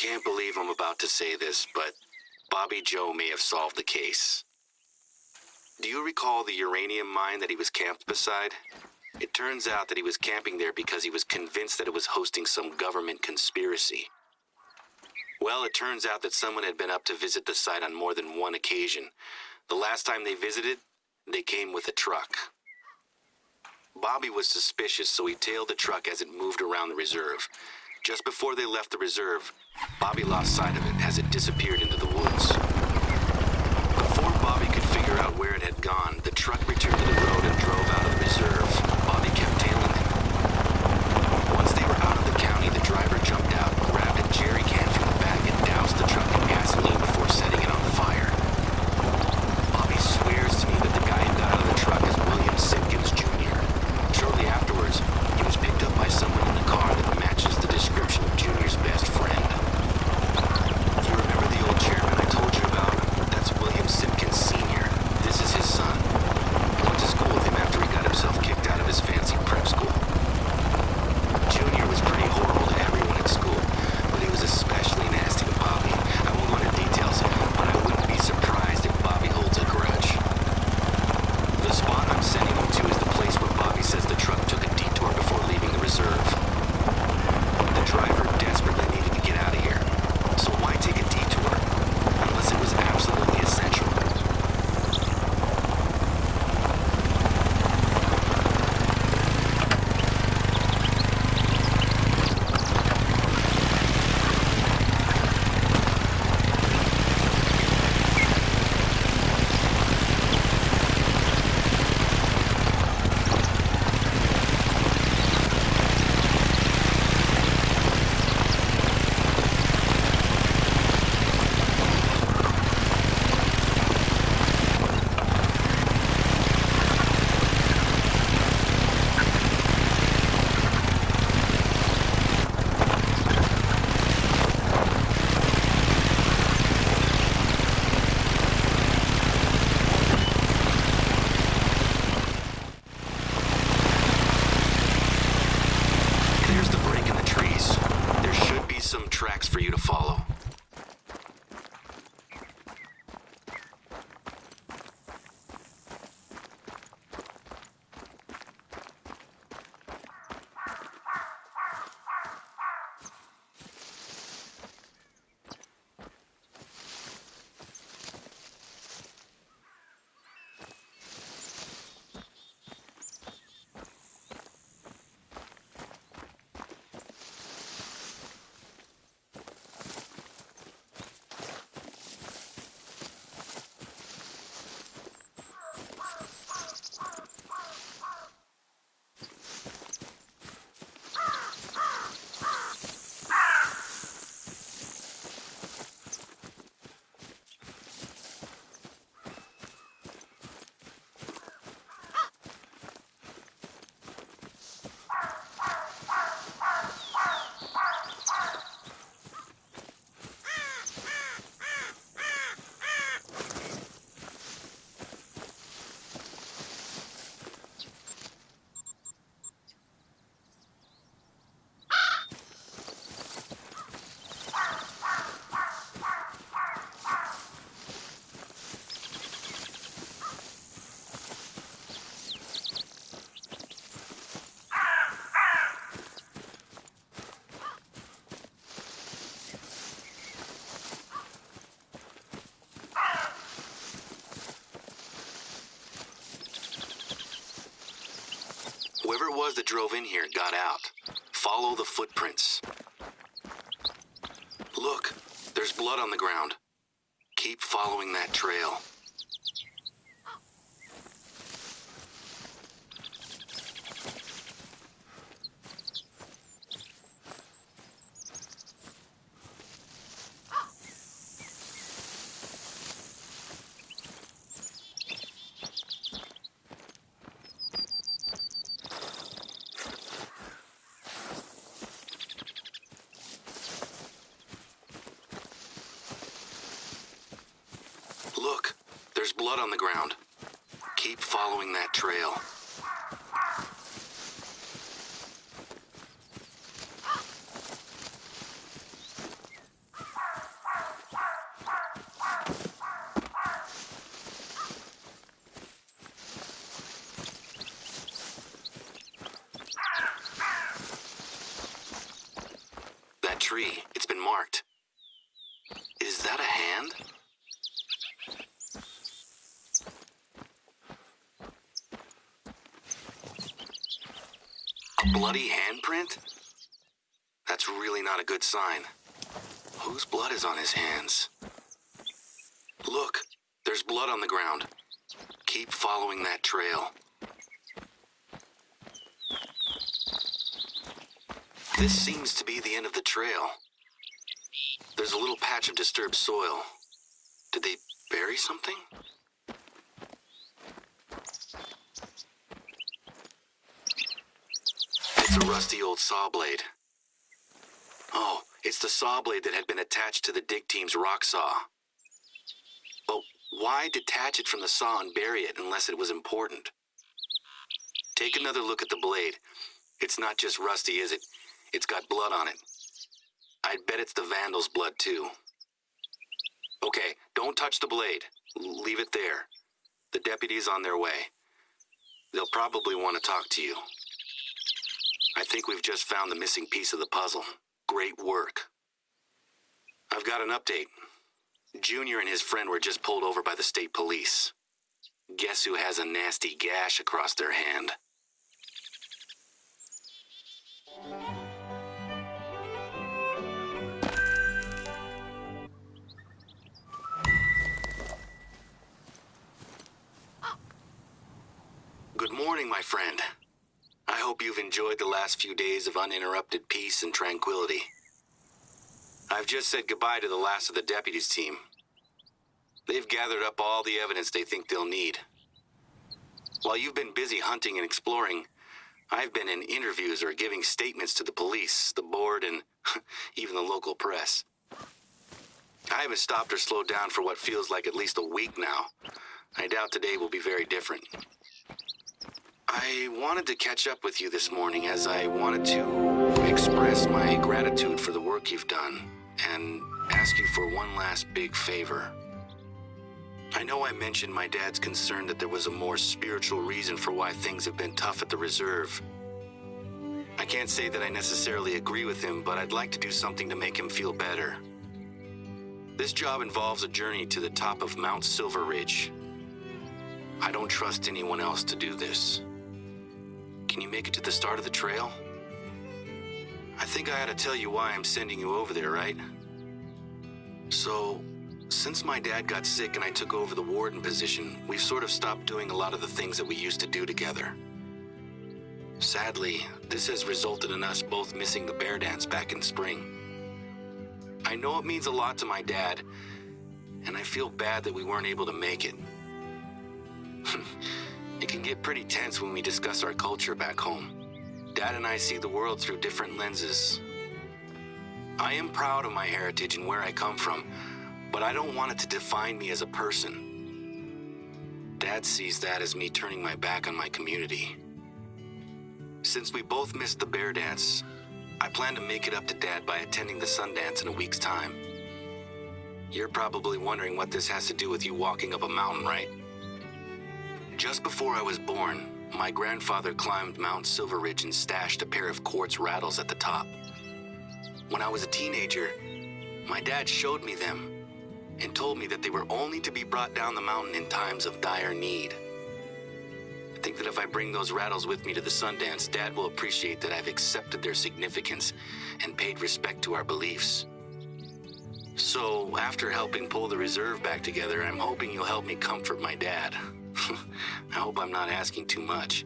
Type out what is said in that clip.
can't believe I'm about to say this, but Bobby Joe may have solved the case. Do you recall the uranium mine that he was camped beside? It turns out that he was camping there because he was convinced that it was hosting some government conspiracy. Well, it turns out that someone had been up to visit the site on more than one occasion. The last time they visited, they came with a truck. Bobby was suspicious, so he tailed the truck as it moved around the reserve. Just before they left the reserve, Bobby lost sight of it as it disappeared into the woods. Before Bobby could figure out where it had gone, the truck returned to the road and drove out of the reserve. Bobby kept tailing it. Once they were out of the county, the driver jumped out, grabbed a jerry can from the back, and doused the truck in gasoline before setting it on fire. Bobby swears to me that the guy who got out of the truck is William Simpkins Jr. Shortly afterwards, he was picked up by someone in a car that matches the description of Junior's best friend. Do you remember the old chairman I told you about? That's William Simpkins Sr. This is his son. I went to school with him after he got himself kicked out of his fancy prep school. Junior was pretty horrible to everyone at school, but he was especially nasty to Bobby. I won't go into details, but I wouldn't be surprised if Bobby holds a grudge. The spot I'm sending him to is the place where Bobby says the truck took a detour before leaving the reserve. The driver desperately needed to get out of here, so why take a detour unless it was absolutely essential? Some tracks for you to follow. Whoever it was that drove in here got out. Follow the footprints. Look, there's blood on the ground. Keep following that trail. Look, there's blood on the ground. Keep following that trail. tree. It's been marked. Is that a hand? A bloody handprint? That's really not a good sign. Whose blood is on his hands? Look, there's blood on the ground. Keep following that trail. This seems to be the end of the trail. There's a little patch of disturbed soil. Did they bury something? It's a rusty old saw blade. Oh, it's the saw blade that had been attached to the dig team's rock saw. But why detach it from the saw and bury it unless it was important? Take another look at the blade. It's not just rusty, is it? It's got blood on it. I'd bet it's the vandal's blood, too. Okay, don't touch the blade. Leave it there. The deputy's on their way. They'll probably want to talk to you. I think we've just found the missing piece of the puzzle. Great work. I've got an update. Junior and his friend were just pulled over by the state police. Guess who has a nasty gash across their hand? Good morning, my friend. I hope you've enjoyed the last few days of uninterrupted peace and tranquility. I've just said goodbye to the last of the deputies team. They've gathered up all the evidence they think they'll need. While you've been busy hunting and exploring, I've been in interviews or giving statements to the police, the board, and even the local press. I haven't stopped or slowed down for what feels like at least a week now. I doubt today will be very different. I wanted to catch up with you this morning as I wanted to express my gratitude for the work you've done and ask you for one last big favor. I know I mentioned my dad's concern that there was a more spiritual reason for why things have been tough at the reserve. I can't say that I necessarily agree with him, but I'd like to do something to make him feel better. This job involves a journey to the top of Mount Silver Ridge. I don't trust anyone else to do this. Can you make it to the start of the trail? I think I ought to tell you why I'm sending you over there, right? So, since my dad got sick and I took over the warden position, we've sort of stopped doing a lot of the things that we used to do together. Sadly, this has resulted in us both missing the bear dance back in spring. I know it means a lot to my dad, and I feel bad that we weren't able to make it. It can get pretty tense when we discuss our culture back home. Dad and I see the world through different lenses. I am proud of my heritage and where I come from, but I don't want it to define me as a person. Dad sees that as me turning my back on my community. Since we both missed the bear dance, I plan to make it up to Dad by attending the Sundance in a week's time. You're probably wondering what this has to do with you walking up a mountain, right? Just before I was born, my grandfather climbed Mount Silver Ridge and stashed a pair of quartz rattles at the top. When I was a teenager, my dad showed me them and told me that they were only to be brought down the mountain in times of dire need. I think that if I bring those rattles with me to the Sundance, Dad will appreciate that I've accepted their significance and paid respect to our beliefs. So, after helping pull the reserve back together, I'm hoping you'll help me comfort my dad. I hope I'm not asking too much.